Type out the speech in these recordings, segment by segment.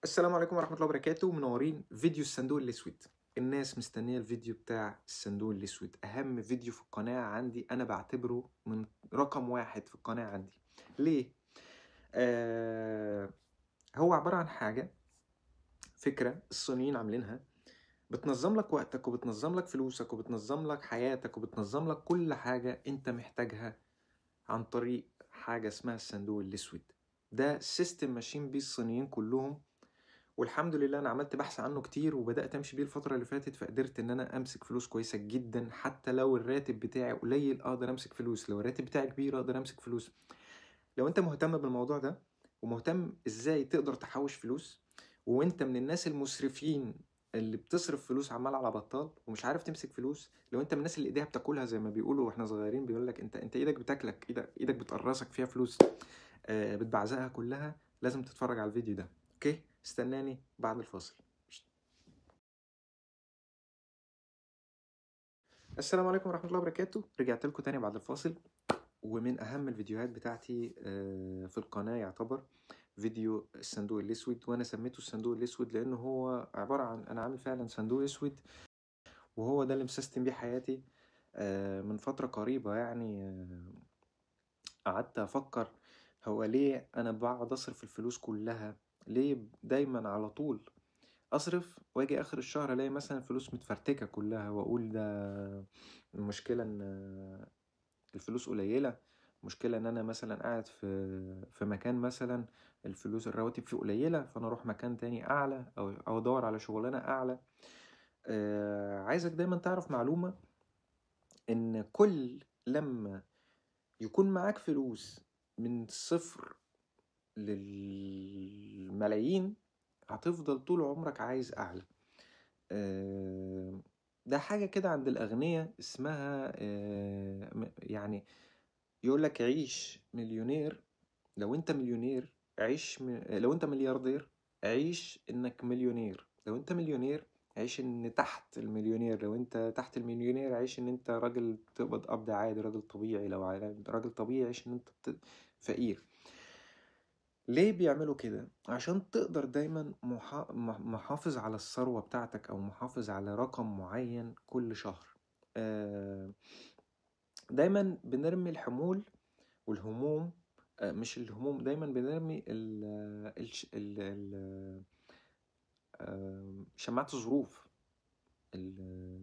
السلام عليكم ورحمة الله وبركاته. منورين فيديو الصندوق الأسود. الناس مستنية الفيديو بتاع الصندوق الأسود، أهم فيديو في القناة عندي. أنا بعتبره من رقم واحد في القناة عندي. ليه؟ هو عبارة عن حاجة، فكرة الصينيين عاملينها، بتنظم لك وقتك وبتنظم لك فلوسك وبتنظم لك حياتك وبتنظم لك كل حاجة أنت محتاجها عن طريق حاجة اسمها الصندوق الأسود. ده سيستم ماشيين بيه الصينيين كلهم، والحمد لله انا عملت بحث عنه كتير وبدات امشي بيه الفتره اللي فاتت، فقدرت ان انا امسك فلوس كويسه جدا. حتى لو الراتب بتاعي قليل اقدر امسك فلوس، لو الراتب بتاعي كبير اقدر امسك فلوس. لو انت مهتم بالموضوع ده ومهتم ازاي تقدر تحوش فلوس، وانت من الناس المسرفين اللي بتصرف فلوس عمال على بطال ومش عارف تمسك فلوس، لو انت من الناس اللي ايديها بتاكلها زي ما بيقولوا واحنا صغيرين، بيقول لك انت ايدك بتاكلك، ايدك بتقرصك فيها فلوس، بتبعزقها كلها، لازم تتفرج على الفيديو ده. اوكي، استناني بعد الفاصل. السلام عليكم ورحمة الله وبركاته. رجعت لكم تاني بعد الفاصل، ومن أهم الفيديوهات بتاعتي في القناة يعتبر فيديو الصندوق الأسود. وأنا سميته الصندوق الأسود لأنه هو عبارة عن أنا عامل فعلا صندوق أسود، وهو ده اللي مسيستم بيه حياتي. من فترة قريبة يعني قعدت أفكر، هو ليه أنا بقعد أصرف الفلوس كلها؟ ليه دايما على طول اصرف واجي اخر الشهر الاقي مثلا الفلوس متفرتكه كلها، واقول ده المشكله ان الفلوس قليله، مشكله ان انا مثلا قاعد في مكان مثلا الفلوس الرواتب فيه قليله، فانا اروح مكان تاني اعلى او ادور على شغلانه اعلى. عايزك دايما تعرف معلومه، ان كل لما يكون معاك فلوس من صفر للملايين هتفضل طول عمرك عايز اعلى. ده حاجة كده عند الأغنياء اسمها يعني يقول لك عيش مليونير. لو أنت مليونير عيش لو أنت ملياردير عيش إنك مليونير. لو أنت مليونير عيش إن تحت المليونير. لو أنت تحت المليونير عيش إن أنت راجل تقبض قبض عادي، راجل طبيعي. لو راجل طبيعي عيش إن أنت فقير. ليه بيعملوا كده؟ عشان تقدر دايما محافظ على الثروة بتاعتك، أو محافظ على رقم معين كل شهر. آه، دايما بنرمي الحمول والهموم، مش الهموم، دايما بنرمي شماعة الظروف.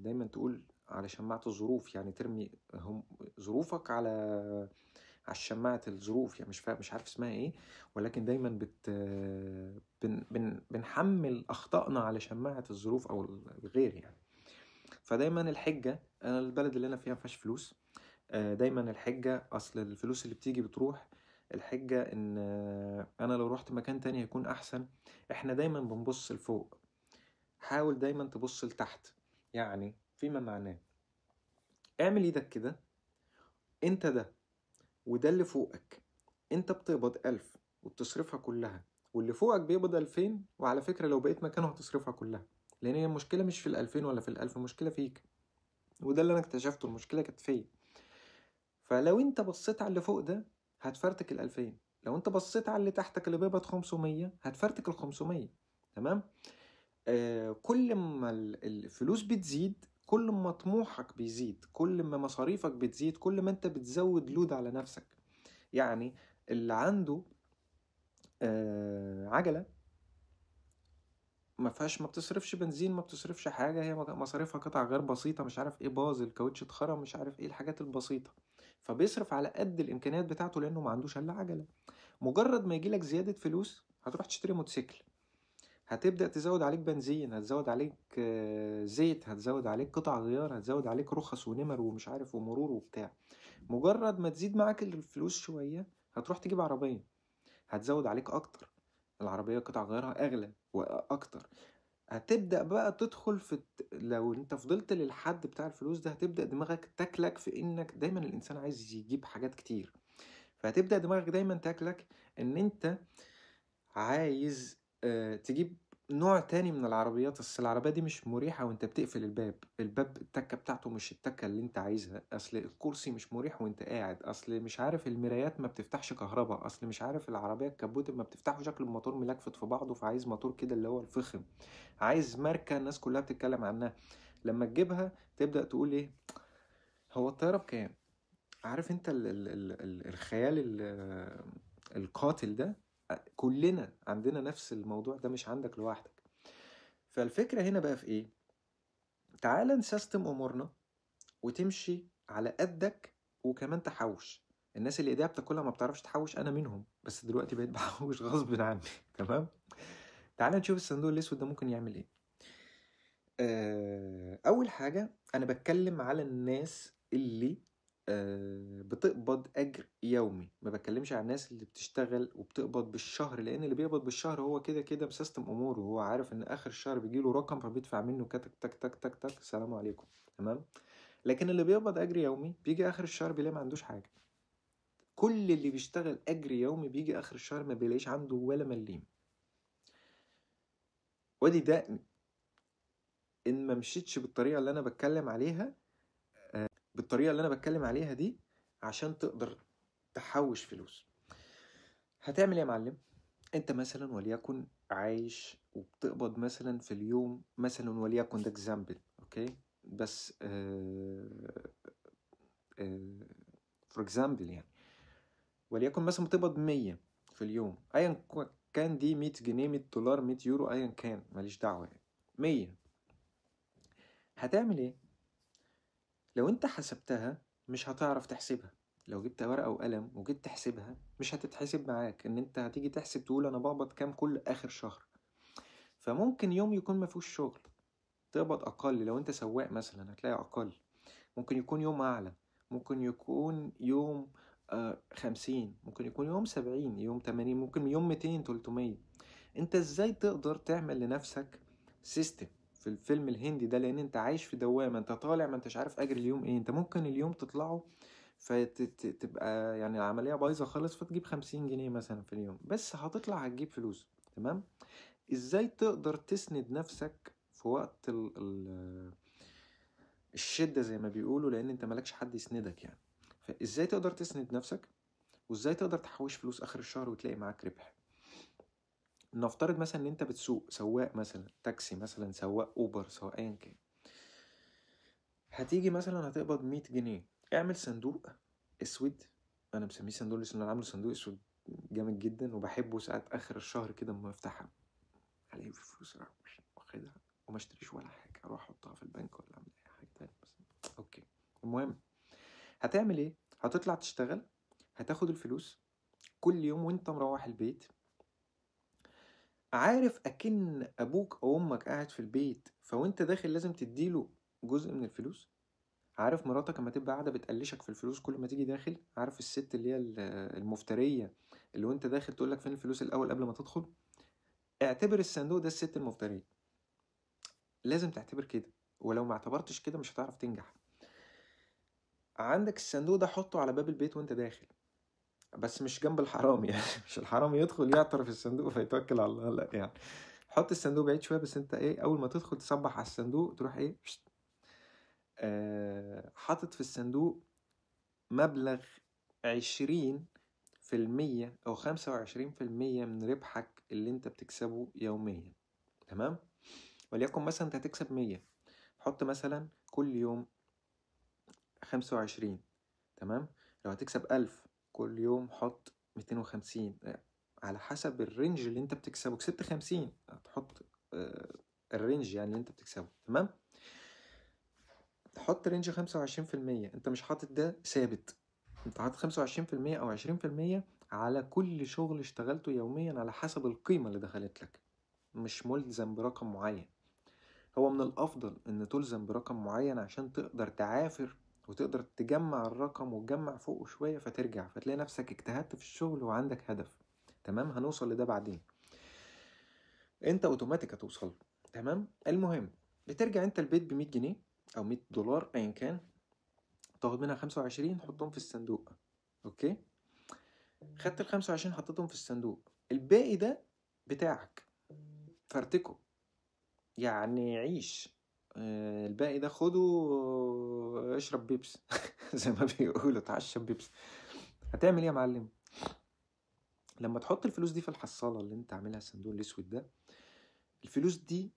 دايما تقول على شماعة الظروف، يعني ترمي ظروفك على شماعة الظروف، يعني مش عارف اسمها ايه، ولكن دايما بنحمل اخطائنا على شماعة الظروف او الغير يعني. فدايما الحجة، انا البلد اللي انا فيها مفيهاش فلوس، دايما الحجة اصل الفلوس اللي بتيجي بتروح. الحجة ان انا لو رحت مكان تاني هيكون احسن. احنا دايما بنبص لفوق، حاول دايما تبص لتحت. يعني فيما معناه اعمل ايدك كده، انت ده وده اللي فوقك. انت بتقبض 1000 وبتصرفها كلها، واللي فوقك بيقبض 2000، وعلى فكرة لو بقيت مكانه هتصرفها كلها، لأن هي المشكلة مش في ال2000 ولا في ال1000، المشكلة فيك. وده اللي أنا اكتشفته، المشكلة كانت فيا. فلو انت بصيت على اللي فوق ده هتفرتك ال2000، لو انت بصيت على اللي تحتك اللي بيقبض 500 هتفرتك ال500. تمام؟ كل ما الفلوس بتزيد كل ما طموحك بيزيد، كل ما مصاريفك بتزيد، كل ما انت بتزود لود على نفسك. يعني اللي عنده عجلة ما بتصرفش بنزين، ما بتصرفش حاجة، هي مصاريفها قطع غير بسيطة، مش عارف ايه، باظ الكاوتش اتخرم، مش عارف ايه الحاجات البسيطة، فبيصرف على قد الامكانيات بتاعته لانه ما عندوش الا عجلة. مجرد ما يجيلك زيادة فلوس هتروح تشتري موتوسيكل، هتبدأ تزود عليك بنزين، هتزود عليك زيت، هتزود عليك قطع غيار، هتزود عليك رخص ونمر ومش عارف ومرور وبتاع. مجرد ما تزيد معاك الفلوس شوية هتروح تجيب عربية، هتزود عليك اكتر، العربية قطع غيارها اغلى واكتر. هتبدأ بقى تدخل لو انت فضلت للحد بتاع الفلوس ده هتبدأ دماغك تاكلك في انك دايما الانسان عايز يجيب حاجات كتير. فهتبدأ دماغك دايما تاكلك ان انت عايز تجيب نوع تاني من العربيات، اصل العربية دي مش مريحة وانت بتقفل الباب التكة بتاعته مش التكة اللي انت عايزها، اصل الكرسي مش مريح وانت قاعد، اصل مش عارف المرايات ما بتفتحش كهرباء، اصل مش عارف العربية الكبوت ما بتفتحه، شكل الموتور ملكفت في بعضه، فعايز موتور كده اللي هو الفخم، عايز ماركة الناس كلها بتتكلم عنها. لما تجيبها تبدأ تقول ايه، هو الطيارة بكام؟ عارف انت الخيال القاتل ده، كلنا عندنا نفس الموضوع ده، مش عندك لوحدك. فالفكرة هنا بقى في ايه؟ تعال نسيستم امورنا وتمشي على قدك، وكمان تحوش. الناس اللي ايديها بتاكلها ما بتعرفش تحوش، انا منهم، بس دلوقتي بقيت بحوش غصب عني. تمام. تعال نشوف الصندوق الاسود ده ممكن يعمل ايه. اول حاجة انا بتكلم على الناس اللي بتقبض اجر يومي، ما بتكلمش على الناس اللي بتشتغل وبتقبض بالشهر، لان اللي بيقبض بالشهر هو كده كده مسيستم اموره، هو عارف ان اخر الشهر بيجيله رقم فبيدفع منه كتك تك تك تك تك السلام عليكم. تمام. لكن اللي بيقبض اجر يومي بيجي اخر الشهر بيلاقي ما عندوش حاجة. كل اللي بيشتغل اجر يومي بيجي اخر الشهر ما بيلاقيش عنده ولا مليم. ودي ده ان ما مشيتش بالطريقة اللي انا بتكلم عليها، بالطريقة اللي أنا بتكلم عليها دي، عشان تقدر تحوش فلوس. هتعمل إيه يا معلم؟ أنت مثلا وليكن عايش وبتقبض مثلا في اليوم مثلا، وليكن ده اكزامبل، أوكي؟ بس فور اكزامبل يعني، وليكن مثلا بتقبض 100 في اليوم، أيا كان، دي 100 جنيه 100 دولار 100 يورو أيا كان، ماليش دعوة يعني. 100. هتعمل إيه؟ لو انت حسبتها مش هتعرف تحسبها. لو جبت ورقة وقلم وجيت تحسبها مش هتتحسب معاك، ان انت هتيجي تحسب تقول انا بقبض كام كل اخر شهر. فممكن يوم يكون مفيهوش شغل تقبض اقل، لو انت سواق مثلا هتلاقي اقل. ممكن يكون يوم اعلى، ممكن يكون يوم 50، ممكن يكون يوم 70، يوم 80، ممكن يوم 200 300. انت ازاي تقدر تعمل لنفسك سيستم في الفيلم الهندي ده؟ لان انت عايش في دوامه، انت طالع ما انتش عارف اجر اليوم ايه، انت ممكن اليوم تطلعه فتبقى يعني العمليه بايظه خالص، فتجيب 50 جنيه مثلا في اليوم، بس هتطلع هتجيب فلوس. تمام. ازاي تقدر تسند نفسك في وقت الشده زي ما بيقولوا، لان انت مالكش حد يسندك يعني. فازاي تقدر تسند نفسك، وازاي تقدر تحوش فلوس اخر الشهر وتلاقي معاك ربح. نفترض مثلا ان انت بتسوق سواق مثلا تاكسي، مثلا سواق اوبر، سواق ايا كان. هتيجي مثلا هتقبض 100 جنيه. اعمل صندوق اسود، انا مسميه صندوق اسود، انا عامله صندوق اسود جامد جدا وبحبه. ساعات اخر الشهر كده اما افتحها الاقي في فلوس واخدها وما اشتريش ولا حاجه، اروح احطها في البنك ولا اعمل اي حاجه تانية بس. اوكي. المهم، هتعمل ايه؟ هتطلع تشتغل، هتاخد الفلوس كل يوم وانت مروح البيت، عارف اكن ابوك او امك قاعد في البيت، فوانت داخل لازم تديله جزء من الفلوس. عارف مراتك لما تبقى قاعده بتقلشك في الفلوس كل ما تيجي داخل، عارف الست اللي هي المفتريه اللي وانت داخل تقول لك فين الفلوس الاول قبل ما تدخل؟ اعتبر الصندوق ده الست المفتريه. لازم تعتبر كده، ولو ما اعتبرتش كده مش هتعرف تنجح. عندك الصندوق ده حطه على باب البيت وانت داخل، بس مش جنب الحرامي يعني. مش الحرامي يدخل يعطر في الصندوق فيتوكل على الله، لا يعني. حط الصندوق بعيد شويه، بس انت ايه، اول ما تدخل تصبح على الصندوق تروح ايه، حاطط في الصندوق مبلغ 20% او 25% من ربحك اللي انت بتكسبه يوميا. تمام. وليكن مثلا انت هتكسب 100، حط مثلا كل يوم 25. تمام. لو هتكسب 1000 كل يوم حط 250، على حسب الرينج اللي انت بتكسبه. كسبت 50 هتحط الرينج يعني اللي انت بتكسبه. تمام. تحط رينج 25%، انت مش حاطط ده ثابت، انت حاطط 25% او 20% على كل شغل اشتغلته يوميا على حسب القيمة اللي دخلت لك، مش ملزم برقم معين. هو من الافضل ان تلزم برقم معين عشان تقدر تعافر وتقدر تجمع الرقم وتجمع فوقه شوية، فترجع فتلاقي نفسك اجتهدت في الشغل وعندك هدف. تمام. هنوصل لده بعدين، انت اوتوماتيك هتوصل. تمام. المهم، بترجع انت البيت ب100 جنيه او 100 دولار ايا كان، تاخد منها 25 حطهم في الصندوق. اوكي. خدت ال25 حطيتهم في الصندوق، الباقي ده بتاعك. فرتكه، يعني عيش، الباقي ده خده، اشرب بيبس زي ما بيقولوا، اتعشى بيبس. هتعمل ايه يا معلم؟ لما تحط الفلوس دي في الحصالة اللي انت عاملها الصندوق الاسود ده، الفلوس دي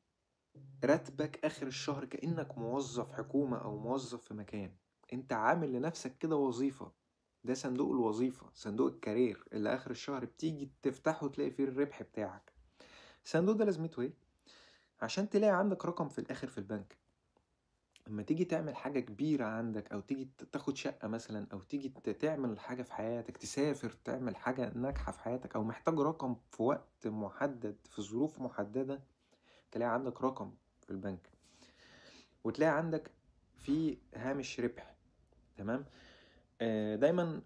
راتبك اخر الشهر، كأنك موظف حكومة او موظف في مكان، انت عامل لنفسك كده وظيفة. ده صندوق الوظيفة، صندوق الكارير اللي اخر الشهر بتيجي تفتحه تلاقي فيه الربح بتاعك. الصندوق ده لازمته ايه؟ عشان تلاقي عندك رقم في الاخر في البنك، لما تيجي تعمل حاجة كبيرة عندك، أو تيجي تاخد شقة مثلا، أو تيجي تعمل حاجة في حياتك، تسافر تعمل حاجة ناجحة في حياتك، أو محتاج رقم في وقت محدد في ظروف محددة، تلاقي عندك رقم في البنك، وتلاقي عندك في هامش ربح. تمام. دايما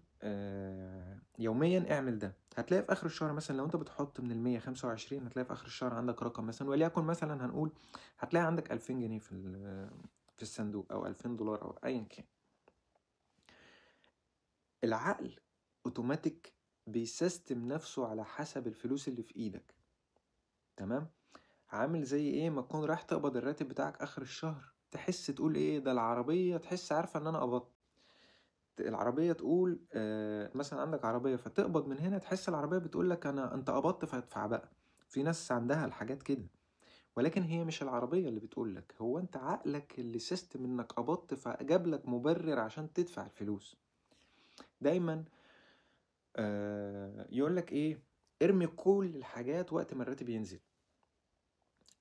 يوميا اعمل ده، هتلاقي في اخر الشهر مثلا لو انت بتحط من 125، هتلاقي في اخر الشهر عندك رقم مثلا، وليكن مثلا هنقول هتلاقي عندك 2000 جنيه في الصندوق، او 2000 دولار، او ايا كان. العقل اوتوماتيك بيسيستم نفسه على حسب الفلوس اللي في ايدك. تمام. عامل زي ايه ما تكون رايح تقبض الراتب بتاعك اخر الشهر، تحس تقول ايه ده العربية، تحس عارفة ان انا قبضت العربية، تقول مثلا عندك عربية فتقبض من هنا، تحس العربية بتقول لك انت قبضت فادفع بقى. في ناس عندها الحاجات كده، ولكن هي مش العربية اللي بتقول لك، هو انت عقلك اللي سيستم انك قبضت فجاب لك مبرر عشان تدفع الفلوس. دايما يقول لك ايه، ارمي كل الحاجات وقت ما الراتب ينزل،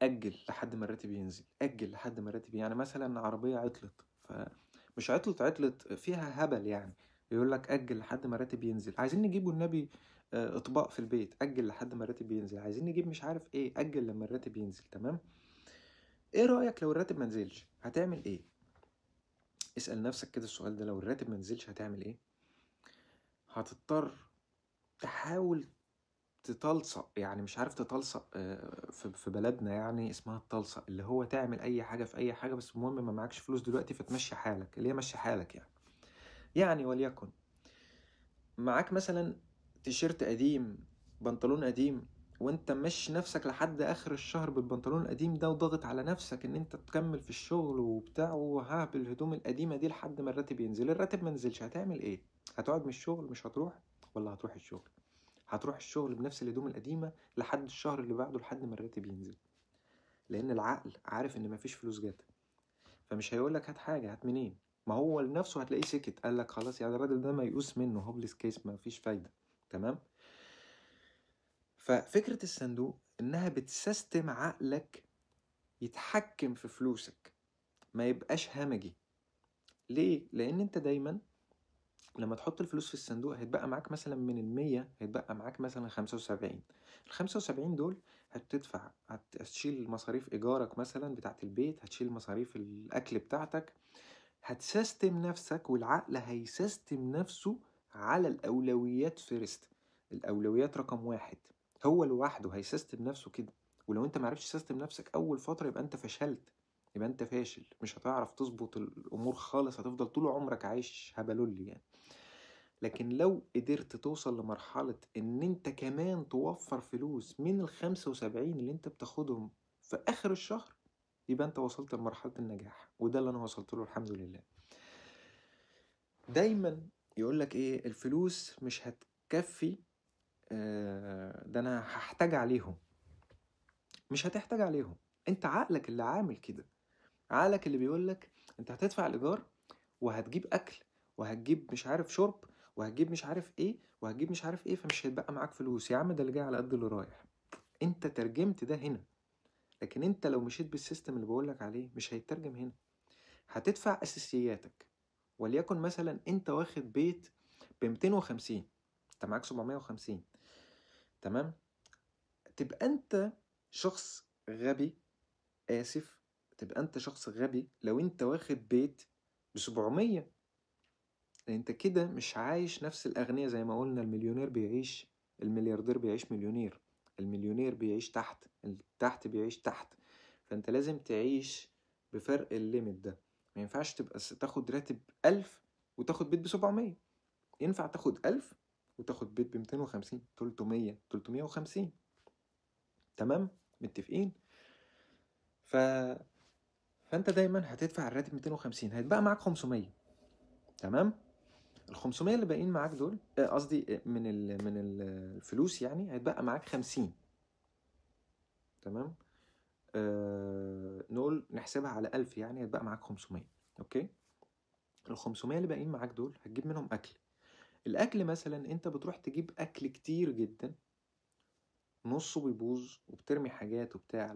اجل لحد ما الراتب ينزل، اجل لحد ما الراتب، يعني مثلا عربيه عطلت، فمش عطلت فيها هبل يعني، يقول لك اجل لحد ما الراتب ينزل. عايزين نجيبوا النبي اطباق في البيت، اجل لحد ما الراتب ينزل. عايزين نجيب مش عارف ايه، اجل لما الراتب ينزل. تمام. ايه رايك لو الراتب ما نزلش هتعمل ايه؟ اسال نفسك كده السؤال ده، لو الراتب ما نزلش هتعمل ايه؟ هتضطر تحاول تتلصق، يعني مش عارف تتلصق، في بلدنا يعني اسمها التلصق، اللي هو تعمل اي حاجه في اي حاجه، بس المهم ما معكش فلوس دلوقتي فتمشي حالك، اللي هي مشي حالك يعني وليكن معاك مثلا تيشيرت قديم، بنطلون قديم، وانت ماشي نفسك لحد اخر الشهر بالبنطلون القديم ده، وضاغط على نفسك ان انت تكمل في الشغل وبتاع، وها بالهدوم القديمه دي لحد ما الراتب ينزل. الراتب ما نزلش هتعمل ايه؟ هتقعد من الشغل مش هتروح، ولا هتروح الشغل؟ هتروح الشغل بنفس الهدوم القديمة لحد الشهر اللي بعده، لحد ما الراتب ينزل، لأن العقل عارف إن مفيش فلوس جت، فمش هيقولك هات حاجة، هات منين؟ ما هو لنفسه هتلاقيه سكت، قالك خلاص يعني الراجل ده ميؤوس منه، هوبليس كيس، مفيش فايدة. تمام. ففكرة الصندوق إنها بتسيستم عقلك يتحكم في فلوسك، ما يبقاش همجي. ليه؟ لأن أنت دايما لما تحط الفلوس في الصندوق هيتبقى معاك مثلا من 100، هيتبقى معاك مثلا 75. ال75 دول هتدفع، هتشيل مصاريف إيجارك مثلا بتاعت البيت، هتشيل مصاريف الأكل بتاعتك، هتسيستم نفسك، والعقل هيسيستم نفسه على الأولويات فيرست، الأولويات رقم واحد، هو لوحده هيسيستم نفسه كده. ولو انت معرفتش تسيستم نفسك أول فترة يبقى انت فشلت، يبقى انت فاشل، مش هتعرف تظبط الأمور خالص، هتفضل طول عمرك عايش هبلولي يعني. لكن لو قدرت توصل لمرحلة ان انت كمان توفر فلوس من ال75 اللي انت بتاخدهم في اخر الشهر، يبقى انت وصلت لمرحلة النجاح، وده اللي انا وصلت له الحمد لله. دايما يقولك ايه، الفلوس مش هتكفي، ده انا هحتاج عليهم. مش هتحتاج عليهم، انت عقلك اللي عامل كده، عقلك اللي بيقولك انت هتدفع الايجار، وهتجيب اكل، وهتجيب مش عارف شرب، وهتجيب مش عارف ايه، وهتجيب مش عارف ايه، فمش هيتبقى معاك فلوس يا عم، ده اللي جاي على قد اللي رايح. انت ترجمت ده هنا، لكن انت لو مشيت بالسيستم اللي بقولك عليه مش هيترجم هنا. هتدفع اساسياتك، وليكن مثلا انت واخد بيت ب 250، انت معاك 750. تمام. تبقى انت شخص غبي، اسف، تبقى انت شخص غبي لو انت واخد بيت ب700. انت كده مش عايش نفس الاغنياء، زي ما قلنا المليونير بيعيش، الملياردير بيعيش مليونير، المليونير بيعيش تحت، التحت بيعيش تحت. فانت لازم تعيش بفرق الليميت ده. ما ينفعش تبقى تاخد راتب 1000 وتاخد بيت ب700، ينفع تاخد 1000 وتاخد بيت ب250، 300، 350. تمام. متفقين؟ ف... فانت دايما هتدفع الراتب 250، هيتبقى معاك 500. تمام؟ ال 500 اللي باقيين معاك دول، قصدي من الفلوس يعني، هيتبقى معاك 50. تمام؟ نقول نحسبها على 1000 يعني، هيتبقى معاك 500. اوكي؟ ال 500 اللي باقيين معاك دول هتجيب منهم اكل. الاكل مثلا انت بتروح تجيب اكل كتير جدا، نصه بيبوظ وبترمي حاجات وبتاع.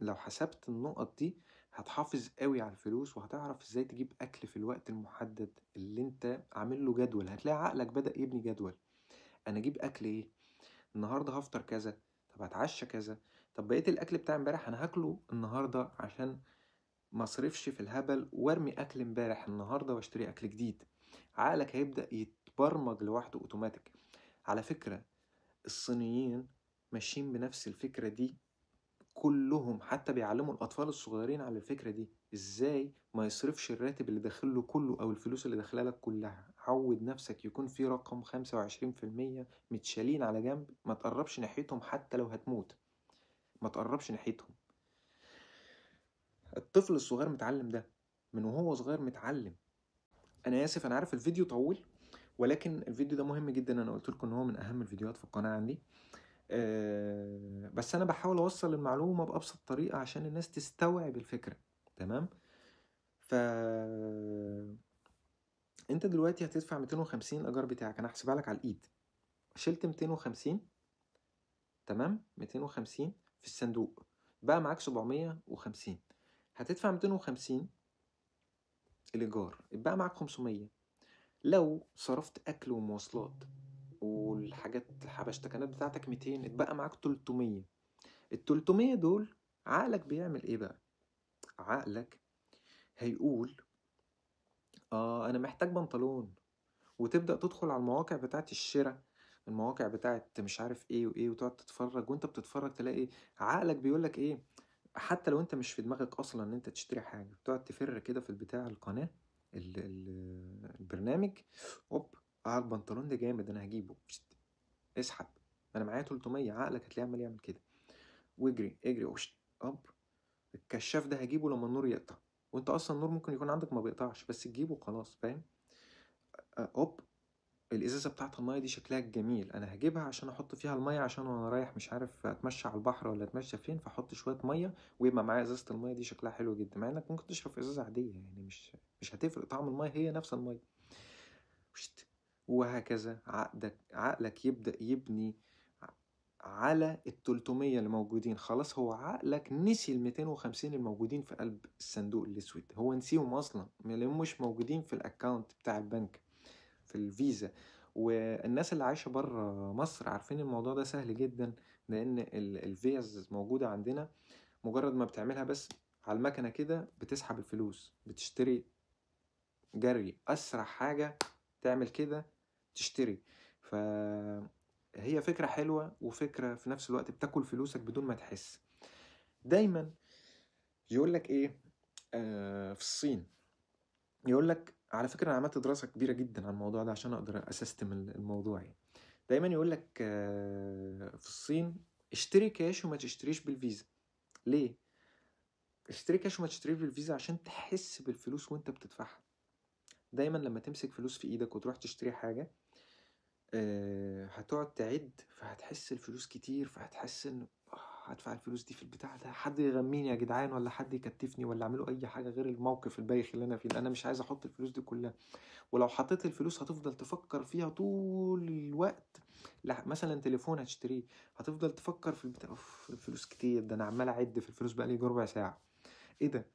لو حسبت النقط دي هتحافظ قوي على الفلوس، وهتعرف ازاي تجيب اكل في الوقت المحدد اللي انت عامل له جدول. هتلاقي عقلك بدأ يبني جدول. انا اجيب اكل ايه النهارده؟ هفطر كذا، طب هتعشى كذا، طب بقيت الاكل بتاع امبارح انا هاكله النهارده عشان ما اصرفش في الهبل وارمي اكل امبارح النهارده واشتري اكل جديد. عقلك هيبدأ يتبرمج لوحده اوتوماتيك. على فكرة الصينيين ماشيين بنفس الفكرة دي كلهم، حتى بيعلموا الأطفال الصغيرين على الفكرة دي، إزاي ما يصرفش الراتب اللي داخله كله أو الفلوس اللي داخله لك كلها. عود نفسك يكون في رقم 25% متشالين على جنب، ما تقربش ناحيتهم حتى لو هتموت، ما تقربش ناحيتهم. الطفل الصغير متعلم ده من وهو صغير، متعلم. أنا آسف، أنا عارف الفيديو طول، ولكن الفيديو ده مهم جدا. أنا قلت لكم إن هو من أهم الفيديوهات في القناة عندي. بس انا بحاول اوصل المعلومة بأبسط طريقة عشان الناس تستوعب الفكرة. تمام؟ ف انت دلوقتي هتدفع 250 الايجار بتاعك، انا هحسبها لك على الايد. شلت 250، تمام، 250 في الصندوق، بقى معاك 750. هتدفع 250 الايجار، يبقى معاك 500. لو صرفت اكل ومواصلات والحاجات الحبشتكنات بتاعتك 200، اتبقى معاك 300. ال 300 دول عقلك بيعمل ايه بقى؟ عقلك هيقول انا محتاج بنطلون، وتبدأ تدخل على المواقع بتاعت الشراء، المواقع بتاعت مش عارف ايه وايه، وتقعد تتفرج. وانت بتتفرج تلاقي عقلك بيقولك ايه، حتى لو انت مش في دماغك اصلا ان انت تشتري حاجة، بتقعد تفر كده في البتاع القناة، البرنامج. اوب، البنطلون ده جامد انا هجيبه، اسحب، انا معايا 300. عقلك هتلاقيه عمال يعمل كده، واجري اجري، اوب، الكشاف ده هجيبه لما النور يقطع. وانت اصلا النور ممكن يكون عندك ما بيقطعش، بس تجيبه خلاص، فاهم؟ اوب، الازازه بتاعت المايه دي شكلها جميل، انا هجيبها عشان احط فيها المايه، عشان وانا رايح مش عارف اتمشى على البحر ولا اتمشى فين، فاحط شويه مايه ويبقى معايا ازازه المايه دي شكلها حلو جدا، مع انك ممكن تشرب في ازازه عاديه يعني، مش هتفرق، طعم المايه هي نفس المايه. وهكذا عقلك يبدأ يبني على ال 300 اللي موجودين. خلاص، هو عقلك نسي ال 250 الموجودين في قلب الصندوق الأسود، هو نسيهم أصلا، مش موجودين في الأكاونت بتاع البنك، في الفيزا. والناس اللي عايشة بره مصر عارفين الموضوع ده سهل جدا، لأن الفيز موجودة عندنا. مجرد ما بتعملها بس على المكنة كده، بتسحب الفلوس، بتشتري جري أسرع حاجة تعمل كده، تشتري. فهي فكرة حلوة، وفكرة في نفس الوقت بتاكل فلوسك بدون ما تحس. دايما يقولك ايه في الصين، يقولك، على فكرة انا عملت دراسة كبيرة جدا عن الموضوع ده عشان اقدر اسستم الموضوع يعني. دايما يقولك في الصين، اشتري كاش وما تشتريش بالفيزا. ليه؟ اشتري كاش وما تشتريش بالفيزا عشان تحس بالفلوس وانت بتدفعها. دايما لما تمسك فلوس في ايدك وتروح تشتري حاجة، هتقعد تعد، فهتحس الفلوس كتير، فهتحس ان هدفع الفلوس دي في البتاع ده، حد يغميني يا جدعان، ولا حد يكتفني، ولا اعملوا اي حاجه غير الموقف البايخ اللي انا فيه. انا مش عايز احط الفلوس دي كلها. ولو حطيت الفلوس هتفضل تفكر فيها طول الوقت. مثلا تليفون هتشتريه، هتفضل تفكر في البتاع، اوف الفلوس كتير، ده انا عمال اعد في الفلوس بقالي ربع ساعه، ايه ده،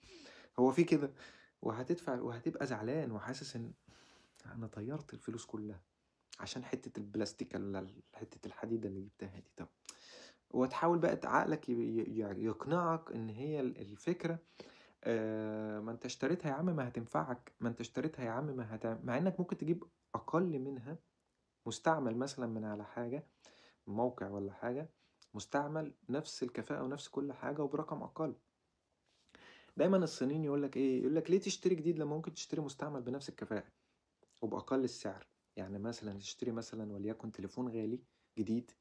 هو في كده؟ وهتدفع وهتبقى زعلان وحاسس ان انا طيرت الفلوس كلها عشان حتة البلاستيك ولا حتة الحديدة اللي جبتها دي. طب وتحاول بقى عقلك يقنعك ان هي الفكرة، ما انت اشتريتها يا عم ما هتنفعك، ما انت اشتريتها يا عم ما مع انك ممكن تجيب اقل منها مستعمل، مثلا من على حاجة موقع ولا حاجة مستعمل، نفس الكفاءة ونفس كل حاجة وبرقم اقل. دايما الصينيين يقولك ايه، يقولك ليه تشتري جديد لما ممكن تشتري مستعمل بنفس الكفاءة وبأقل السعر. يعني مثلا تشتري مثلا وليكن تليفون غالي جديد،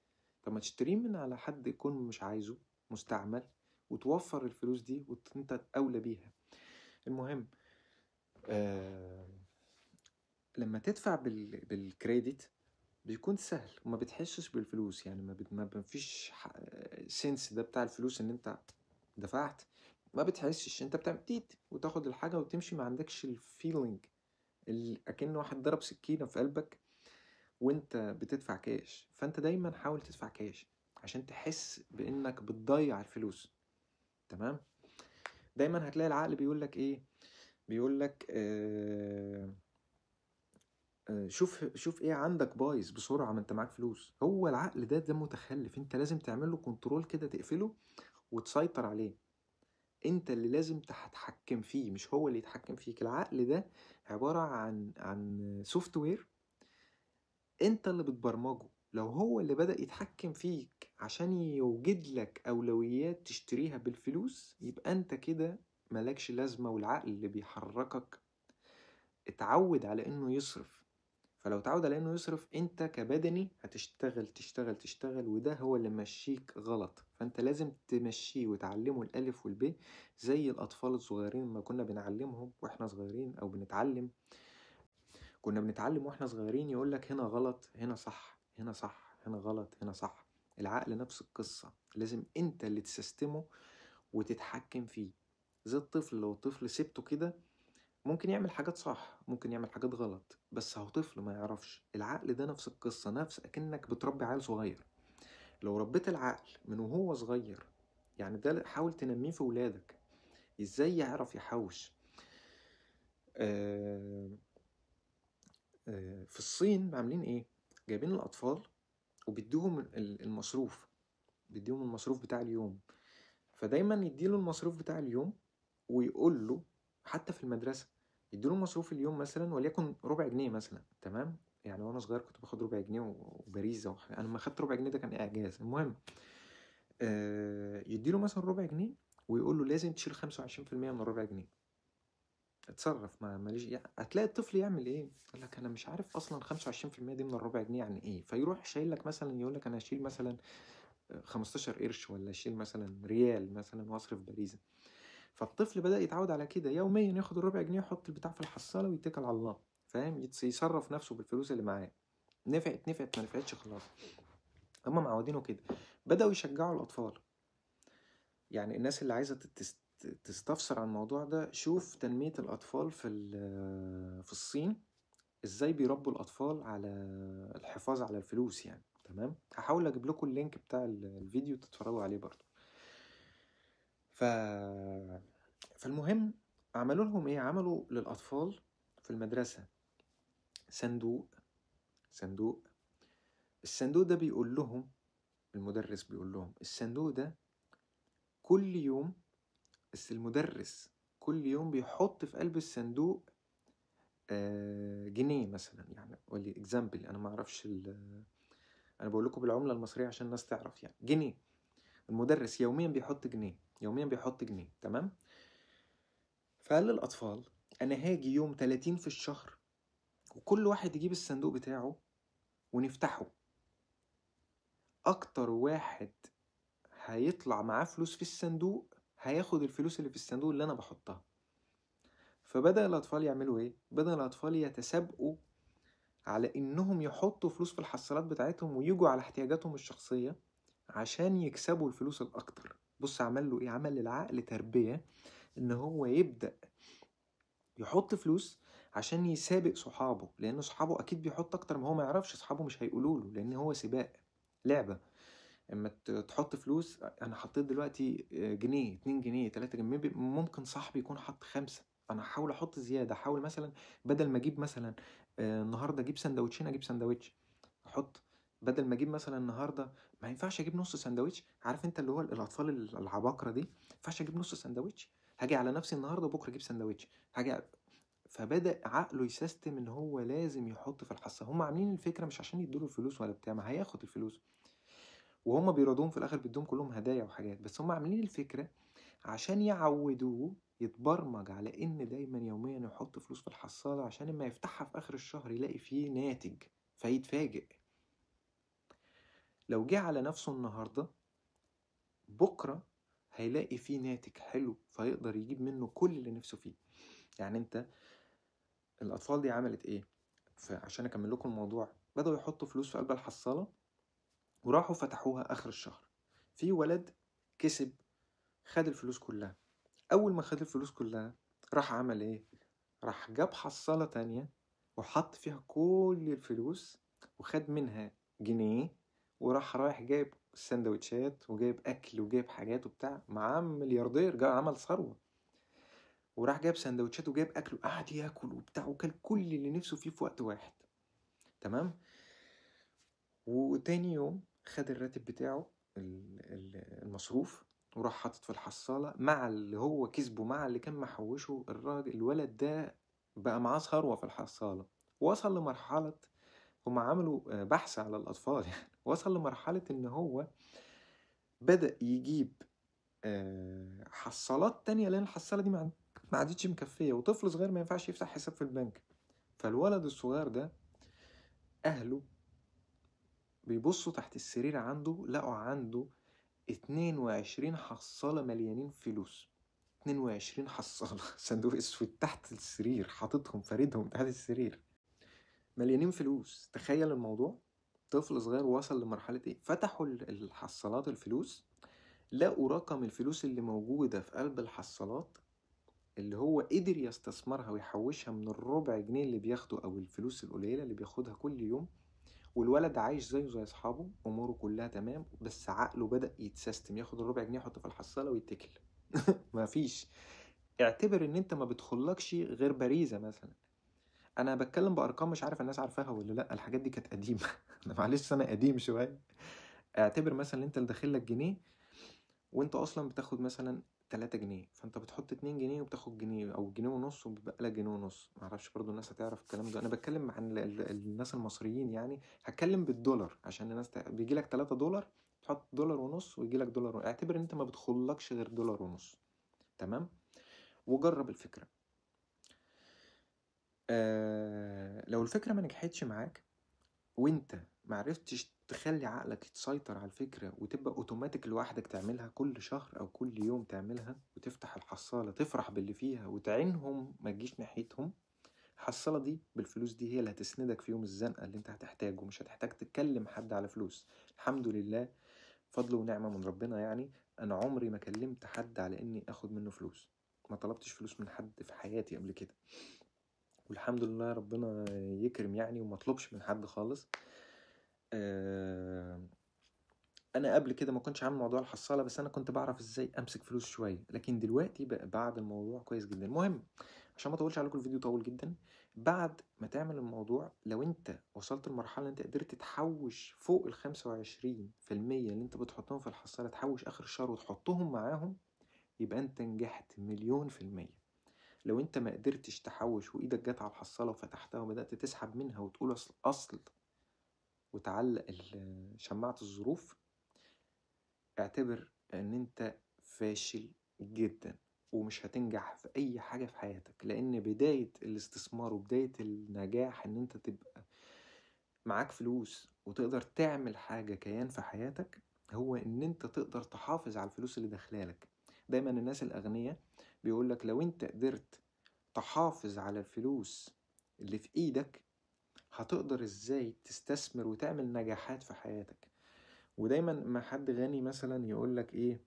طب ما تشتريه من على حد يكون مش عايزه مستعمل وتوفر الفلوس دي وانت اولى بيها. المهم لما تدفع بالكريدت بيكون سهل وما بتحسش بالفلوس، يعني ما فيش سنس ده بتاع الفلوس ان انت دفعت، ما بتحسش، انت بتعمل تيت وتاخد الحاجة وتمشي، ما عندكش الفيلينج اكن واحد ضرب سكينة في قلبك وانت بتدفع كاش. فانت دايما حاول تدفع كاش عشان تحس بانك بتضيع الفلوس. تمام. دايما هتلاقي العقل بيقولك ايه، بيقولك شوف ايه عندك بايظ بسرعة ما انت معاك فلوس. هو العقل ده متخلف، انت لازم تعمل له كنترول كده، تقفله وتسيطر عليه. انت اللي لازم تتحكم فيه، مش هو اللي يتحكم فيك. العقل ده عبارة عن سوفت وير انت اللي بتبرمجه. لو هو اللي بدأ يتحكم فيك عشان يوجد لك أولويات تشتريها بالفلوس، يبقى انت كده ملكش لازمة. والعقل اللي بيحركك اتعود على انه يصرف، فلو اتعود على انه يصرف انت كبدني هتشتغل تشتغل تشتغل، وده هو اللي ماشيك غلط. فانت لازم تمشيه وتعلمه الالف والب زي الاطفال الصغيرين ما كنا بنعلمهم واحنا صغيرين، او كنا بنتعلم واحنا صغيرين، يقولك هنا غلط هنا صح، هنا صح هنا غلط هنا صح. العقل نفس القصة، لازم انت اللي تسيستمه وتتحكم فيه. زي الطفل، لو الطفل سبته كده ممكن يعمل حاجات صح ممكن يعمل حاجات غلط، بس هو طفل ما يعرفش. العقل ده نفس القصة، نفس اكنك بتربي عيل صغير. لو ربيت العقل من وهو صغير، يعني ده حاول تنميه في ولادك ازاي يعرف يحوش. في الصين عاملين ايه، جايبين الاطفال وبيدوهم المصروف، بيديهم المصروف بتاع اليوم. فدايما يديله المصروف بتاع اليوم ويقول له، حتى في المدرسة يديله مصروف اليوم مثلا وليكن ربع جنيه مثلا. تمام. يعني وانا صغير كنت باخد ربع جنيه وبريزة انا لما خدت ربع جنيه ده كان اعجاز. المهم يديله مثلا ربع جنيه ويقول له لازم تشيل 25% من الربع جنيه، اتصرف ماليش. يعني هتلاقي الطفل يعمل ايه، يقول لك انا مش عارف اصلا 25% دي من الربع جنيه يعني ايه، فيروح شايل لك مثلا، يقول لك انا هشيل مثلا 15 قرش، ولا اشيل مثلا ريال مثلا واصرف باريزة. فالطفل بدأ يتعود على كده، يوميا ياخد الربع جنيه يحط البتاع في الحصالة ويتكل على الله. فاهم، يصرف نفسه بالفلوس اللي معاه، نفعت نفعت ما نفعتش خلاص. هما معودينه كده. بدأوا يشجعوا الأطفال. يعني الناس اللي عايزة تستفسر عن الموضوع ده، شوف تنمية الأطفال في الصين ازاي بيربوا الأطفال على الحفاظ على الفلوس يعني. تمام. هحاول اجيب لكم اللينك بتاع الفيديو تتفرجوا عليه برضو. فالمهم عملوا لهم ايه، عملوا للأطفال في المدرسة صندوق. الصندوق ده بيقول لهم، المدرس بيقول لهم الصندوق ده كل يوم، بس المدرس كل يوم بيحط في قلب الصندوق جنيه مثلا. يعني ولي اكزامبل، انا ما اعرفش انا بقول لكم بالعملة المصرية عشان الناس تعرف. يعني جنيه، المدرس يوميا بيحط جنيه، يوميا بيحط جنيه. تمام. فقال للأطفال أنا هاجي يوم 30 في الشهر وكل واحد يجيب الصندوق بتاعه ونفتحه. أكتر واحد هيطلع معاه فلوس في الصندوق هياخد الفلوس اللي في الصندوق اللي أنا بحطها. فبدأ الأطفال يعملوا إيه؟ بدأ الأطفال يتسابقوا على إنهم يحطوا فلوس في الحصالات بتاعتهم ويجوا على احتياجاتهم الشخصية عشان يكسبوا الفلوس الأكتر. بص عمل له إيه؟ عمل للعقل تربية إن هو يبدأ يحط فلوس عشان يسابق صحابه، لأن صحابه أكيد بيحط أكتر ما هو ما يعرفش. صحابه مش هيقولوا له، لأن هو سباق لعبة. اما تحط فلوس، انا حطيت دلوقتي جنيه 2 جنيه 3 جنيه، ممكن صاحبي يكون حط 5، انا هحاول احط زيادة، احاول مثلا بدل ما اجيب مثلا النهاردة اجيب سندوتشين، اجيب سندوتش احط. بدل ما اجيب مثلا النهاردة، ما ينفعش اجيب نص سندوتش، عارف انت اللي هو الاطفال العباقرة دي، ما ينفعش اجيب نص سندوتش، هاجي على نفسي النهاردة بكرة اجيب سندوتش فبدأ عقله يسيستم ان هو لازم يحط في الحصة. هم عاملين الفكرة مش عشان يدوله الفلوس ولا بتاع، ما هياخد الفلوس وهم بيرضوهم في الاخر بيدوهم كلهم هدايا وحاجات، بس هم عاملين الفكرة عشان يعودوه يتبرمج على ان دايما يوميا يحط فلوس في الحصالة، عشان لما يفتحها في اخر الشهر يلاقي فيه ناتج فيتفاجئ. لو جه على نفسه النهاردة بكرة هيلاقي فيه ناتج حلو فيقدر يجيب منه كل اللي نفسه فيه. يعني انت الأطفال دي عملت ايه؟ فعشان أكمل لكم الموضوع، بدأوا يحطوا فلوس في قلب الحصالة وراحوا فتحوها آخر الشهر. في ولد كسب، خد الفلوس كلها. أول ما خد الفلوس كلها راح عمل ايه؟ راح جاب حصالة تانية وحط فيها كل الفلوس وخد منها جنيه، وراح رايح جايب سندوتشات وجايب أكل وجايب حاجات وبتاع. معاه ملياردير، جاب عمل ثروة، وراح جايب سندوتشات وجايب أكل وقعد ياكل وبتاع وكل كل اللي نفسه فيه في وقت واحد. تمام. وتاني يوم خد الراتب بتاعه المصروف وراح حاطط في الحصالة مع اللي هو كسبه مع اللي كان محوشه. الراجل الولد ده بقى معاه ثروة في الحصالة. وصل لمرحلة، هم عملوا بحث على الأطفال يعني، وصل لمرحلة إن هو بدأ يجيب حصالات تانية، لأن الحصالة دي ما عادتش مكفية، وطفل صغير ما ينفعش يفتح حساب في البنك. فالولد الصغير ده أهله بيبصوا تحت السرير عنده، لقوا عنده 22 حصالة مليانين فلوس. 22 حصالة صندوق اسود تحت السرير، حاططهم فاردهم تحت السرير مليانين فلوس. تخيل الموضوع، طفل صغير وصل لمرحلة ايه. فتحوا الحصالات الفلوس، لقوا رقم الفلوس اللي موجودة في قلب الحصالات اللي هو قدر يستثمرها ويحوشها من الربع جنيه اللي بياخده او الفلوس القليلة اللي بياخدها كل يوم. والولد عايش زيه زي اصحابه، اموره كلها تمام، بس عقله بدأ يتسيستم، ياخد الربع جنيه يحطه في الحصالة ويتكل. مفيش. اعتبر ان انت ما بتخلكش غير باريزة مثلا. انا بتكلم بارقام، مش عارف الناس عارفاها ولا لا، الحاجات دي كانت قديمة. انا معلش انا قديم شوية. اعتبر مثلا انت اللي داخل لك جنيه، وانت اصلا بتاخد مثلا 3 جنيه، فانت بتحط 2 جنيه وبتاخد جنيه او جنيه ونص وبيبقى لك جنيه ونص. معرفش برضو الناس هتعرف الكلام ده، انا بتكلم عن الناس المصريين يعني. هتكلم بالدولار عشان الناس بيجي لك 3 دولار، تحط دولار ونص ويجي لك دولار ونص. اعتبر ان انت ما بتخلكش غير دولار ونص. تمام. وجرب الفكرة. لو الفكرة ما نجحتش معاك وانت معرفتش تخلي عقلك يتسيطر على الفكرة وتبقى اوتوماتيك لوحدك تعملها كل شهر او كل يوم تعملها، وتفتح الحصالة تفرح باللي فيها وتعينهم ما تجيش ناحيتهم، الحصالة دي بالفلوس دي هي اللي هتسندك في يوم الزنقة اللي انت هتحتاجه. مش هتحتاج تتكلم حد على فلوس. الحمد لله، فضل ونعمة من ربنا يعني. انا عمري ما كلمت حد على اني اخد منه فلوس، ما طلبتش فلوس من حد في حياتي قبل كده، والحمد لله ربنا يكرم يعني، وما اطلبش من حد خالص. انا قبل كده ما كنتش عامل موضوع الحصاله، بس انا كنت بعرف ازاي امسك فلوس شويه، لكن دلوقتي بقى بعد الموضوع كويس جدا. المهم، عشان ما اطولش عليكم، الفيديو طول جدا. بعد ما تعمل الموضوع، لو انت وصلت لمرحله ان انت قدرت تحوش فوق ال 25% اللي انت بتحطهم في الحصاله، تحوش اخر الشهر وتحطهم معاهم، يبقى انت نجحت 1,000,000%. لو انت ما قدرتش تحوش وايدك جت على الحصاله وفتحتها وبدات تسحب منها وتقول اصل وتعلق شماعه الظروف، اعتبر ان انت فاشل جدا ومش هتنجح في اي حاجة في حياتك. لان بداية الاستثمار وبداية النجاح ان انت تبقى معاك فلوس وتقدر تعمل حاجة كيان في حياتك، هو ان انت تقدر تحافظ على الفلوس اللي داخلالك. دايما الناس الاغنياء بيقولك لو انت قدرت تحافظ على الفلوس اللي في ايدك، هتقدر ازاي تستثمر وتعمل نجاحات في حياتك. ودايما ما حد غني مثلا يقولك ايه،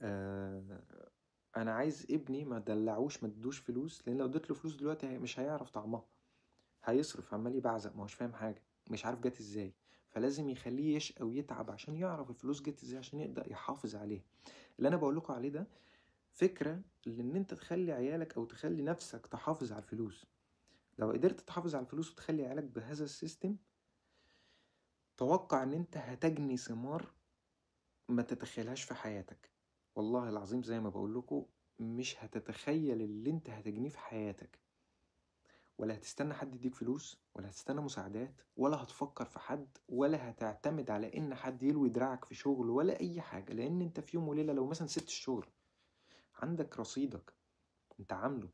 آه انا عايز ابني ما دلعوش ما ادوش فلوس، لان لو اديت له فلوس دلوقتي مش هيعرف طعمها، هيصرف عمال يبعزق، ما هوش فاهم حاجه، مش عارف جت ازاي. فلازم يخليه يشقى ويتعب عشان يعرف الفلوس جت ازاي، عشان يقدر يحافظ عليها. اللي انا بقول لكم عليه ده فكره لان انت تخلي عيالك او تخلي نفسك تحافظ على الفلوس. لو قدرت تحافظ على الفلوس وتخلي عيالك بهذا السيستم، توقع ان انت هتجني ثمار ما تتخيلهاش في حياتك. والله العظيم زي ما بقول لكم، مش هتتخيل اللي انت هتجنيه في حياتك. ولا هتستنى حد يديك فلوس، ولا هتستنى مساعدات، ولا هتفكر في حد، ولا هتعتمد على ان حد يلوي دراعك في شغل ولا اي حاجة. لان انت في يوم وليلة لو مثلا سبت الشغل، عندك رصيدك انت عامله.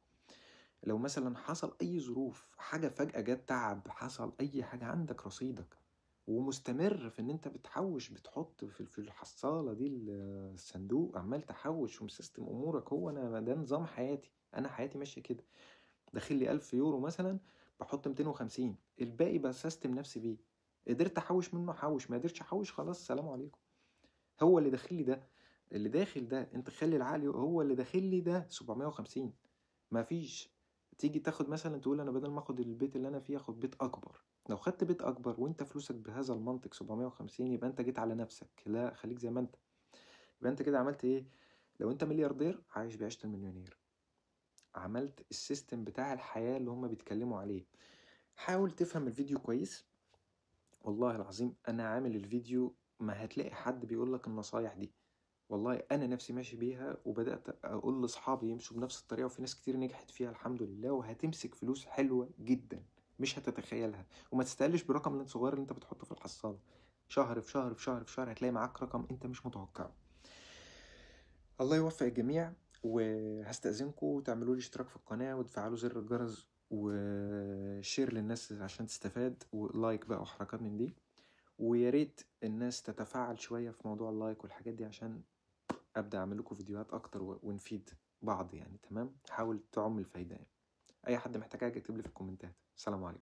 لو مثلا حصل اي ظروف، حاجة فجأة جت، تعب حصل اي حاجة، عندك رصيدك. ومستمر في ان انت بتحوش، بتحط في الحصالة دي الصندوق، عمال تحوش ومسيستم امورك. هو انا ده نظام حياتي، انا حياتي ماشية كده. داخل لي 1000 يورو مثلا، بحط 250، الباقي بسيستم نفسي بيه. قدرت احوش منه احوش، ما قدرتش احوش خلاص سلام عليكم. هو اللي داخل لي ده، اللي داخل ده، انت خلي العقل هو اللي داخل لي ده 750. ما فيش تيجي تاخد مثلا تقول انا بدل ما اخد البيت اللي انا فيه اخد بيت اكبر. لو خدت بيت اكبر وانت فلوسك بهذا المنطق 750، يبقى انت جيت على نفسك. لا، خليك زي ما انت. يبقى انت كده عملت ايه؟ لو انت ملياردير عايش بعيشة المليونير، عملت السيستم بتاع الحياة اللي هم بيتكلموا عليه. حاول تفهم الفيديو كويس. والله العظيم انا عامل الفيديو ما هتلاقي حد بيقولك النصايح دي. والله انا نفسي ماشي بيها، وبدات اقول لاصحابي يمشوا بنفس الطريقه، وفي ناس كتير نجحت فيها الحمد لله، وهتمسك فلوس حلوه جدا مش هتتخيلها. وما تستقلش برقم اللي صغير اللي انت بتحطه في الحصاله. شهر في شهر في شهر في شهر هتلاقي معاك رقم انت مش متوقعه. الله يوفق الجميع. وهستأذنكم تعملوا لي اشتراك في القناه وتفعلوا زر الجرس وشير للناس عشان تستفاد، ولايك بقى وحركات من دي. ويا ريت الناس تتفاعل شويه في موضوع اللايك والحاجات دي، عشان ابدا اعمل لكم فيديوهات اكتر ونفيد بعض يعني. تمام، حاول تعم الفايده يعني. اي حد محتاج حاجه يكتب لي في الكومنتات. سلام عليكم.